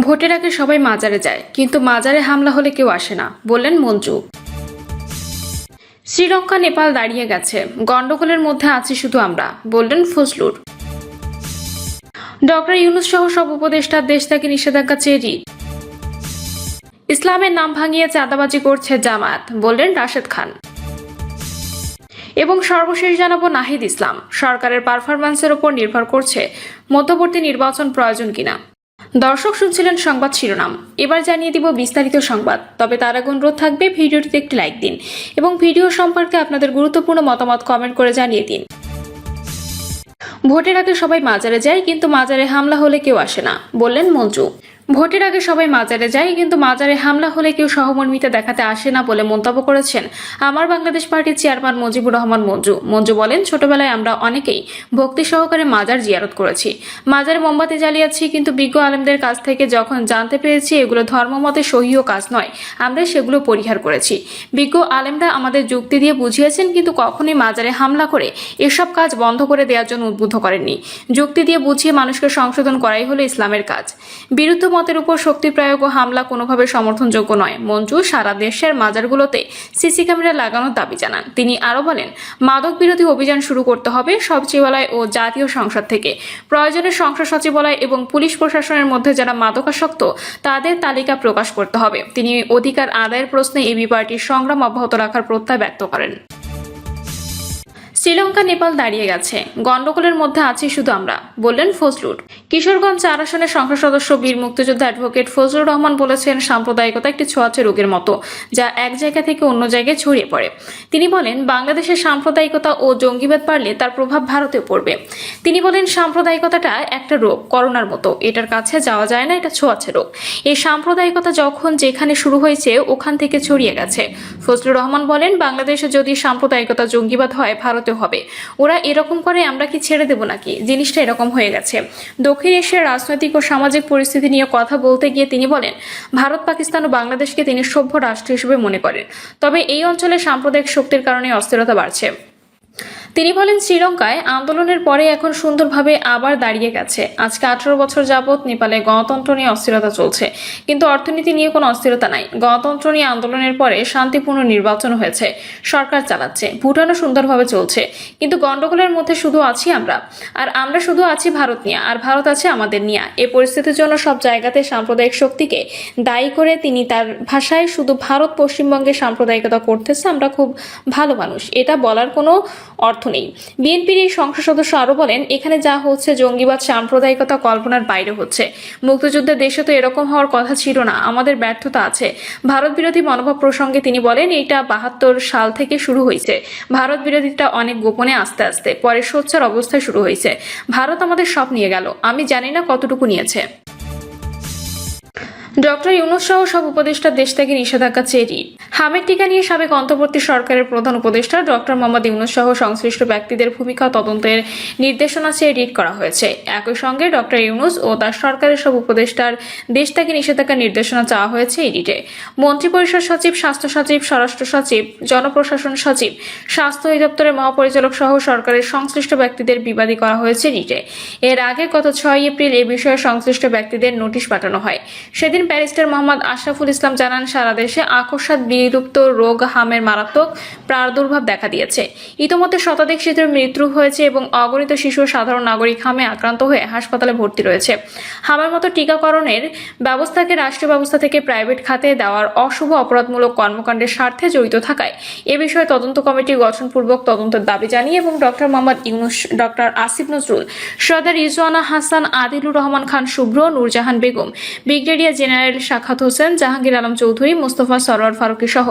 ভোটের আগে সবাই মাজারে যায়, কিন্তু মাজারে হামলা হলে কেউ আসে না, বললেন মঞ্জু। শ্রীলঙ্কা নেপাল দাঁড়িয়ে গেছে, গন্ডগোলের মধ্যে আছি শুধু আমরা, বললেন ফজলুর। ডক্টর ইউনূস সহ সব উপদেষ্টার দেশ থেকে নিষেধাজ্ঞা চেয়ে রিট। ইসলামের নাম ভাঙিয়ে চাঁদাবাজি করছে জামায়াত, বললেন রাশেদ খান। এবং সর্বশেষ জানাবো নাহিদ ইসলাম, সরকারের পারফরম্যান্সের উপর নির্ভর করছে মধ্যবর্তী নির্বাচন প্রয়োজন কিনা। দর্শক শুনছিলেন সংবাদ শিরোনাম, এবার জানিয়ে দিব বিস্তারিত সংবাদ। তবে তার আগে অনুরোধ থাকবে ভিডিওটিতে একটি লাইক দিন এবং ভিডিও সম্পর্কে আপনাদের গুরুত্বপূর্ণ মতামত কমেন্ট করে জানিয়ে দিন। ভোটের আগে সবাই মাজারে যায়, কিন্তু মাজারে হামলা হলে কেউ আসে না, বললেন মঞ্জু। ভোটের আগে সবাই মাজারে যায়, কিন্তু মাজারে হামলা হলে কেউ সহমর্মিতা দেখাতে আসে না বলে মন্তব্য করেছেন আমার বাংলাদেশ পার্টির চেয়ারম্যান মুজিবুর রহমান মঞ্জু। মঞ্জু বলেন, ছোটবেলায় আমরা অনেকেই ভক্তি সহকারে মাজার জিয়ারত করেছি, মাজারে মোমবাতি জ্বালিয়েছি, কিন্তু বিজ্ঞ আলেমদের কাছ থেকে যখন জানতে পেরেছি এগুলো ধর্মমতে সহিহ কাজ নয়, আমরা সেগুলো পরিহার করেছি। বিজ্ঞ আলেমরা আমাদের যুক্তি দিয়ে বুঝিয়েছেন, কিন্তু কখনোই মাজারে হামলা করে এসব কাজ বন্ধ করে দেওয়ার জন্য উদ্বুদ্ধ করেননি। যুক্তি দিয়ে বুঝিয়ে মানুষকে সংশোধন করাই হলো ইসলামের কাজ। বিরুদ্ধ মতের উপর শক্তি প্রয়োগ ও হামলা কোনোভাবে সমর্থনযোগ্য নয়। মঞ্জু সারা দেশের মাজারগুলোতে সিসি ক্যামেরা লাগানোর দাবি জানান। তিনি আরও বলেন, মাদক বিরোধী অভিযান শুরু করতে হবে সচিবালয় ও জাতীয় সংসদ থেকে। প্রয়োজনে সংসদ সচিবালয় এবং পুলিশ প্রশাসনের মধ্যে যারা মাদকাসক্ত তাদের তালিকা প্রকাশ করতে হবে। তিনি অধিকার আদায়ের প্রশ্নে এবি পার্টির সংগ্রাম অব্যাহত রাখার প্রত্যয় ব্যক্ত করেন। শ্রীলঙ্কা নেপাল দাঁড়িয়ে গেছে, গন্ডগোলের মধ্যে আছি শুধু আমরা, বললেন ফজলুর। কিশোরগঞ্জ 4 আসনের সংসদ সদস্য বীর মুক্তিযোদ্ধা অ্যাডভোকেট ফজলুর রহমান বলেছেন, সাম্প্রদায়িকতা একটি ছোঁয়াচে রোগের মতো, যা এক জায়গা থেকে অন্য জায়গায় ছড়িয়ে পড়ে। তিনি বলেন, বাংলাদেশের সাম্প্রদায়িকতা ও জঙ্গিবাদ বাড়লে তার প্রভাব ভারতেও পড়বে। তিনি বলেন, সাম্প্রদায়িকতাটা একটা রোগ, করোনার মতো, এটার কাছে যাওয়া যায় না, এটা ছোঁয়াচে রোগ। এই সাম্প্রদায়িকতা যখন যেখানে শুরু হয়েছে ওখান থেকে ছড়িয়ে গেছে। ফজলুর রহমান বলেন, বাংলাদেশে যদি সাম্প্রদায়িকতা জঙ্গিবাদ হয় ভারতেও হবে। ওরা এরকম করে, আমরা কি ছেড়ে দেব নাকি? জিনিসটা এরকম হয়ে গেছে। দক্ষিণ এশিয়ার রাজনৈতিক ও সামাজিক পরিস্থিতি নিয়ে কথা বলতে গিয়ে তিনি বলেন, ভারত, পাকিস্তান ও বাংলাদেশকে তিনি সভ্য রাষ্ট্র হিসেবে মনে করেন, তবে এই অঞ্চলে সাম্প্রদায়িক শক্তির কারণে অস্থিরতা বাড়ছে। তিনি বলেন, শ্রীলঙ্কায় আন্দোলনের পরে এখন সুন্দরভাবে আবার দাঁড়িয়ে গেছে। আজকে 18 বছর যাবৎ নেপালে গণতন্ত্র নিয়ে অস্থিরতা চলছে, কিন্তু অর্থনীতি নিয়ে কোনো অস্থিরতা নাই। গণতন্ত্র নিয়ে আন্দোলনের পরে শান্তিপূর্ণ নির্বাচন হয়েছে, সরকার চালাচ্ছে, ভুটানও সুন্দরভাবে চলছে, কিন্তু গন্ডগোলের মধ্যে শুধু আছি আমরা, আর আমরা শুধু আছি ভারত নিয়ে, আর ভারত আছে আমাদের নিয়ে। এই পরিস্থিতির জন্য সব জায়গাতে সাম্প্রদায়িক শক্তিকে দায়ী করে তিনি তার ভাষায় শুধু ভারত পশ্চিমবঙ্গে সাম্প্রদায়িকতা করতেছে, আমরা খুব ভালো মানুষ, এটা বলার কোনো অর্থ নেই। বিএনপির এই সংসদ সদস্য আরো বলেন, এখানে যা হচ্ছে জঙ্গিবাদ, সাম্প্রদায়িকতা কল্পনার বাইরে হচ্ছে। মুক্তিযুদ্ধের দেশে তো এরকম হওয়ার কথা ছিল না, আমাদের ব্যর্থতা আছে। ভারত বিরোধী মনোভাব প্রসঙ্গে তিনি বলেন, এটা 72 সাল থেকে শুরু হয়েছে। ভারত বিরোধিতা অনেক গোপনে আস্তে আস্তে পরে সোচ্চার অবস্থায় শুরু হয়েছে। ভারত আমাদের সব নিয়ে গেল, আমি জানি না কতটুকু নিয়েছে। ডক্টর ইউনূস সহ সব উপদেষ্টার দেশ থেকে নিষেধাজ্ঞা চেয়ে রিট। হামের টিকা নিয়ে সাবেক অন্তর্বর্তী সরকারের প্রধান উপদেষ্টা ডক্টর মোহাম্মদ ইউনূস সহ সংশ্লিষ্ট ব্যক্তিদের ভূমিকা তদন্তের নির্দেশনা চেয়ে রিট করা হয়েছে। একই সঙ্গে ডক্টর ইউনূস ও তার সরকারের সব উপদেষ্টার দেশ থেকে নিষেধাজ্ঞার নির্দেশনা চাওয়া হয়েছে এই রিটে। মন্ত্রিপরিষদ সচিব, স্বাস্থ্য সচিব, স্বরাষ্ট্র সচিব, জনপ্রশাসন সচিব, স্বাস্থ্য অধিদপ্তরের মহাপরিচালক সহ সরকারের সংশ্লিষ্ট ব্যক্তিদের বিবাদী করা হয়েছে রিটে। এর আগে গত 6 এপ্রিল এ বিষয়ে সংশ্লিষ্ট ব্যক্তিদের নোটিশ পাঠানো হয়। সেদিন ব্যারিস্টার মোহাম্মদ আশরাফুল ইসলাম জানান, সারা দেশে আকস্মাৎ বিলুপ্ত রোগ হামের মারাত্মক প্রাদুর্ভাব দেখা দিয়েছে। ইতোমধ্যে শতাধিক শিশুর মৃত্যু হয়েছে এবং অগণিত শিশু ও সাধারণ নাগরিক হামে আক্রান্ত হয়ে হাসপাতালে ভর্তি রয়েছে। হামের মতো টিকাকরণের ব্যবস্থাকে রাষ্ট্রীয় ব্যবস্থা থেকে প্রাইভেট খাতে দেওয়ার অশুভ অপরাধমূলক কর্মকাণ্ডের স্বার্থে জড়িত থাকায় এ বিষয়ে তদন্ত কমিটি গঠনপূর্বক তদন্তের দাবি জানিয়ে এবং ডক্টর মোহাম্মদ ইউনূস, ডক্টর আসিফ নজরুল, সরদার রিজওয়ানা হাসান, আদিলুর রহমান খান শুভ্র, নূরজাহান বেগম, ব্রিগেডিয়ার জেনারেল সাখাত হোসেন, জাহাঙ্গীর আলম চৌধুরী, মোস্তফা সরোয়ার ফারুকী সহ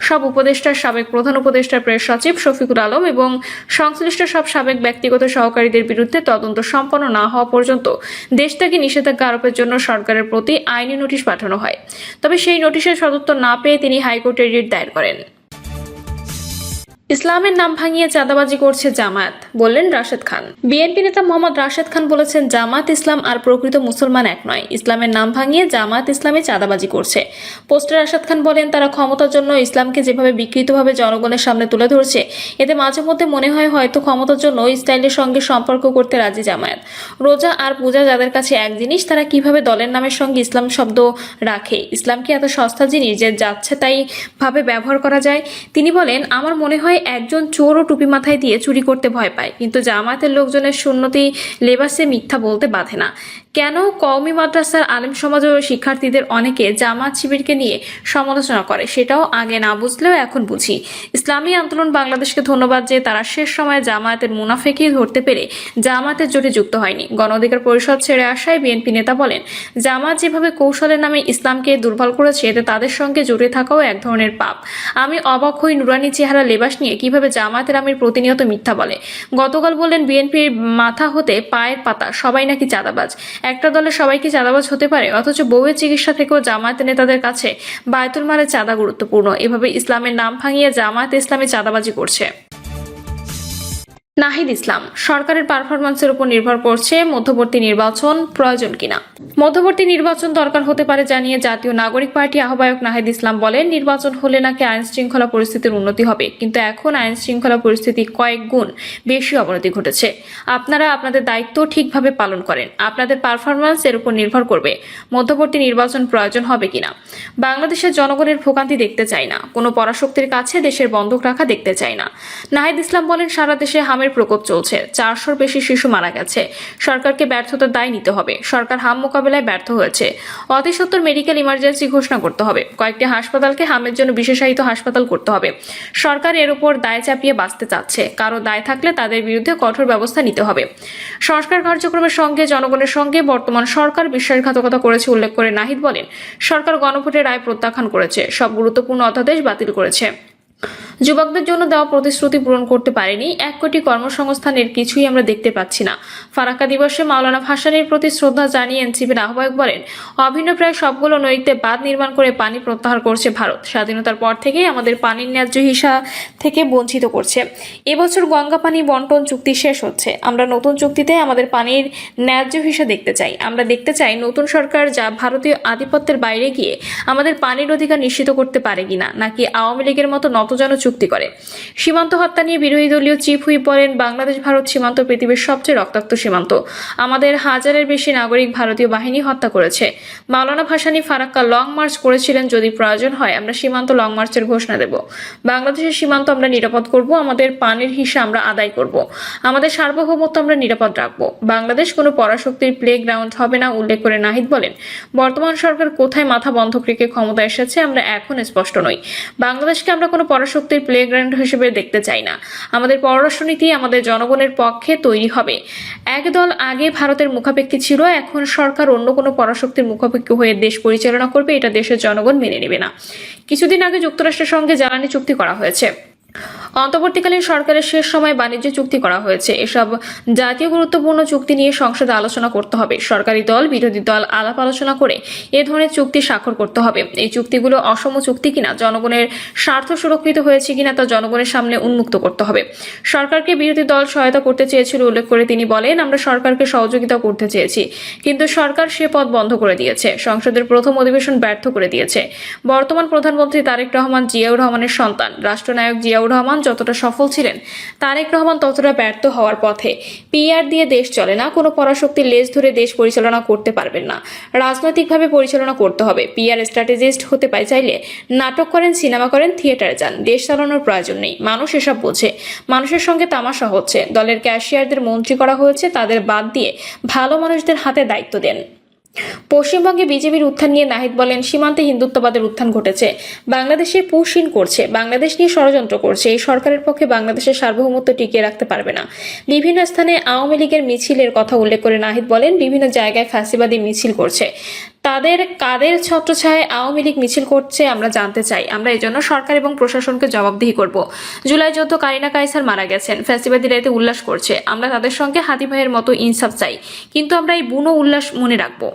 সব উপদেষ্টার, সাবেক প্রধান উপদেষ্টার প্রেস সচিব শফিকুল আলম এবং সংশ্লিষ্ট সব সাবেক ব্যক্তিগত সহকারীদের বিরুদ্ধে তদন্ত সম্পন্ন না হওয়া পর্যন্ত দেশ থেকে নিষেধাজ্ঞা আরোপের জন্য সরকারের প্রতি আইনি নোটিশ পাঠানো হয়। তবে সেই নোটিশের সদুত্তর না পেয়ে তিনি হাইকোর্টে রিট দায়ের করেন। ইসলামের নাম ভাঙিয়ে চাঁদাবাজি করছে জামায়াত, বললেন রাশেদ খান। বিএনপি নেতা মোহাম্মদ রাশেদ খান বলেছেন, জামায়াত ইসলাম আর প্রকৃত মুসলমান এক নয়। ইসলামের নাম ভাঙিয়ে জামায়াত ইসলামে চাঁদাবাজি করছে। পোস্টে রাশেদ খান বলেন, তারা ক্ষমতার জন্য ইসলামকে যেভাবে বিকৃতভাবে জনগণের সামনে তুলে ধরছে, এতে মাঝে মধ্যে মনে হয় হয়তো ক্ষমতার জন্য ইসরায়েলের সঙ্গে সম্পর্ক করতে রাজি জামায়াত। রোজা আর পূজা যাদের কাছে এক জিনিস, তারা কিভাবে দলের নামের সঙ্গে ইসলাম শব্দ রাখে? ইসলাম কি এত সস্তা জিনিস যে যাচ্ছে তাই ভাবে ব্যবহার করা যায়? তিনি বলেন, আমার মনে হয় একজন চোর ও টুপি মাথায় দিয়ে চুরি করতে ভয় পায়, কিন্তু জামায়াতের লোকজনের সুন্নতি লেবাসে মিথ্যা বলতে বাধে না। কেন কওমি মাদ্রাসার আলেম সমাজ ও শিক্ষার্থীদের অনেকে জামায়াত শিবিরকে নিয়ে সমালোচনা করে, সেটাও আগে না বুঝলেও এখন বুঝি। ইসলামী আন্দোলন বাংলাদেশকে ধন্যবাদ যে তারা শেষ সময়ে জামায়াতের মুনাফেকি ধরতে পেরে জামায়াতের জোটে যুক্ত হয়নি। গণ অধিকার পরিষদ ছেড়ে আসায় বিএনপি নেতা বলেন, জামায়াত যেভাবে কৌশলের নামে ইসলামকে দুর্বল করেছে, এতে তাদের সঙ্গে জড়িয়ে থাকাও এক ধরনের পাপ। আমি অবাক হই নুরানি চেহারা লেবাস নিয়ে কিভাবে জামায়াতের আমির প্রতিনিয়ত মিথ্যা বলে। গতকাল বললেন, বিএনপির মাথা হতে পায়ের পাতা সবাই নাকি চাঁদাবাজ। একটা দলে সবাই কি চাঁদাবাজ হতে পারে? অথচ বউয়ের চিকিৎসা থেকেও জামায়াতের নেতাদের কাছে বায়তুল মালের চাঁদা গুরুত্বপূর্ণ। এভাবে ইসলামের নাম ভাঙিয়ে জামায়াত ইসলামে চাঁদাবাজি করছে। নাহিদ ইসলাম, সরকারের পারফরম্যান্সের উপর নির্ভর করছে মধ্যবর্তী নির্বাচন প্রয়োজন কিনা। মধ্যবর্তী নির্বাচন দরকার হতে পারে জানিয়ে জাতীয় নাগরিক পার্টি আহ্বায়ক নাহিদ ইসলাম বলেন, নির্বাচন হলে নাকি আইন শৃঙ্খলা পরিস্থিতির উন্নতি হবে, কিন্তু এখন আইন শৃঙ্খলা পরিস্থিতি কয়েক গুণ বেশি অবনতি ঘটেছে। আপনারা আপনাদের দায়িত্ব ঠিকভাবে পালন করেন, আপনাদের পারফরম্যান্স এর উপর নির্ভর করবে মধ্যবর্তী নির্বাচন প্রয়োজন হবে কিনা। বাংলাদেশের জনগণের ভোগান্তি দেখতে চাই না, কোনো পরাশক্তির কাছে দেশের বন্ধক রাখা দেখতে চাই না। নাহিদ ইসলাম বলেন, সারা দেশে হামের প্রকোপ চলছে, 400-র বেশি শিশু মারা গেছে। সরকারকে ব্যর্থতার দায় নিতে হবে। সরকার হাম মোকাবেলায় ব্যর্থ হয়েছে। অতি সত্বর মেডিকেল ইমার্জেন্সি ঘোষণা করতে হবে। কয়েকটি হাসপাতালকে হামের জন্য বিশেষায়িত হাসপাতাল করতে হবে। সরকার এর উপর দায় চাপিয়ে বাঁচতে চাচ্ছে। কারো দায় থাকলে তাদের বিরুদ্ধে কঠোর ব্যবস্থা নিতে হবে। সংস্কার কার্যক্রমের সঙ্গে জনগণের সঙ্গে বর্তমান সরকার বিশ্বাসঘাতকতা করেছে উল্লেখ করে নাহিদ বলেন, সরকার গণভোটের রায় প্রত্যাখ্যান করেছে, সব গুরুত্বপূর্ণ অধ্যাদেশ বাতিল করেছে। যুবকদের জন্য দেওয়া প্রতিশ্রুতি পূরণ করতে পারেনি। 1 কোটি কর্মসংস্থানের কিছুই আমরা দেখতে পাচ্ছি না। ফারাক্কা দিবসে মাওলানা ভাসানীর প্রতি শ্রদ্ধা জানিয়ে এনসিপির আহ্বায়ক বলেন, অভিন্ন প্রায় সবগুলো নদীতে বাঁধ নির্মাণ করে পানি প্রত্যাহার করছে ভারত। স্বাধীনতার পর থেকেই আমাদের পানির ন্যায্য হিসা থেকে বঞ্চিত করছে। এবছর গঙ্গা পানি বন্টন চুক্তি শেষ হচ্ছে। আমরা নতুন চুক্তিতে আমাদের পানির ন্যায্য হিসা দেখতে চাই। আমরা দেখতে চাই নতুন সরকার যা ভারতীয় আধিপত্যের বাইরে গিয়ে আমাদের পানির অধিকার নিশ্চিত করতে পারে কিনা, নাকি আওয়ামী লীগের মতো নতজানু চুক্তি করে। সীমান্ত হত্যা নিয়ে বিরোধী দলীয় চিফ হুইপ বলেন, বাংলাদেশ ভারত সীমান্ত পৃথিবীর সবচেয়ে রক্তাক্ত সীমান্ত। আমাদের 1000-এর বেশি নাগরিক ভারতীয় বাহিনী হত্যা করেছে। মাওলানা ভাসানী ফারাক্কা লং মার্চ করেছিলেন, যদি প্রয়োজন হয় আমরা সীমান্ত লং মার্চের ঘোষণা দেব। বাংলাদেশের সীমান্ত আমরা নিরাপদ করব, আমাদের পানির হিস্সা আমরা আদায় করব, আমাদের সার্বভৌমত্ব আমরা নিরাপদ রাখব। বাংলাদেশ কোনো পরাশক্তির প্লে গ্রাউন্ড হবে না। উল্লেখ করে নাহিদ বলেন, বর্তমান সরকার কোথায় মাথা বন্ধক রেখে ক্ষমতা এসেছে আমরা এখন স্পষ্ট নই। বাংলাদেশকে আমরা কোনো পরাশক্তির প্লেগ্রাউন্ড হিসেবে দেখতে চাই না। আমাদের পররাষ্ট্রনীতি আমাদের জনগণের পক্ষে তৈরি হবে। এক দল আগে ভারতের মুখাপেক্ষী ছিল, এখন সরকার অন্য কোনো পরাশক্তির মুখাপেক্ষী হয়ে দেশ পরিচালনা করবে, এটা দেশের জনগণ মেনে নেবে না। কিছুদিন আগে যুক্তরাষ্ট্রের সঙ্গে জ্বালানি চুক্তি করা হয়েছে। অন্তর্বর্তীকালীন সরকারের শেষ সময় বাণিজ্য চুক্তি করা হয়েছে। এসব জাতীয় গুরুত্বপূর্ণ চুক্তি নিয়ে সংসদে আলোচনা করতে হবে। সরকারি দল বিরোধী দল আলাপ আলোচনা করে এ ধরনের চুক্তি স্বাক্ষর করতে হবে। এই চুক্তিগুলো অসম চুক্তি কিনা, জনগণের স্বার্থ সুরক্ষিত হয়েছে কিনা তা জনগণের সামনে উন্মুক্ত করতে হবে। সরকারকে বিরোধী দল সহায়তা করতে চেয়েছিল উল্লেখ করে তিনি বলেন, আমরা সরকারকে সহযোগিতা করতে চেয়েছি, কিন্তু সরকার সে পথ বন্ধ করে দিয়েছে। সংসদের প্রথম অধিবেশন ব্যর্থ করে দিয়েছে। বর্তমান প্রধানমন্ত্রী তারেক রহমান জিয়াউর রহমানের সন্তান। রাষ্ট্রনায়ক জিয়াউর রহমান যতটা সফল ছিলেন, তারেক রহমান ততটা ব্যর্থ হওয়ার পথে। পিআর দিয়ে দেশ চলে না, কোনো পরাশক্তির লেজ ধরে দেশ পরিচালনা করতে পারবেন না। রাজনৈতিকভাবে পরিচালনা করতে হবে। পিআর স্ট্র্যাটেজিস্ট হতে চাইলে নাটক করেন, সিনেমা করেন, থিয়েটারে যান। দেশ চালানোর প্রয়োজন নেই। মানুষ এসব বোঝে। মানুষের সঙ্গে তামাশা হচ্ছে। দলের ক্যাশিয়ারদের মন্ত্রী করা হয়েছে, তাদের বাদ দিয়ে ভালো মানুষদের হাতে দায়িত্ব দেন। পশ্চিমবঙ্গে বিজেপির উত্থান নিয়ে নাহিদ বলেন, সীমান্তে হিন্দুত্ববাদের উত্থান ঘটেছে। বাংলাদেশে পুশিন করছে, বাংলাদেশ নিয়ে ষড়যন্ত্র করছে। এই সরকারের পক্ষে বাংলাদেশের সার্বভৌমত্ব টিকিয়ে রাখতে পারবে না। বিভিন্ন স্থানে আওয়ামী লীগের মিছিলের কথা উল্লেখ করে নাহিদ বলেন, বিভিন্ন জায়গায় ফ্যাসিবাদী মিছিল করছে। তাদের কাদের ছত্রছায়ায় আওয়ামী লীগ মিছিল করছে আমরা জানতে চাই। আমরা এজন্য সরকার এবং প্রশাসনকে জবাবদিহি করব। জুলাই যুদ্ধ কারিনা কাইসার মারা গেছেন, ফ্যাসিবাদীরা এতে উল্লাস করছে। আমরা তাদের সঙ্গে হাতি ভাইয়ের মতো ইনসাফ চাই, কিন্তু আমরা এই বুনো উল্লাস মনে রাখবো।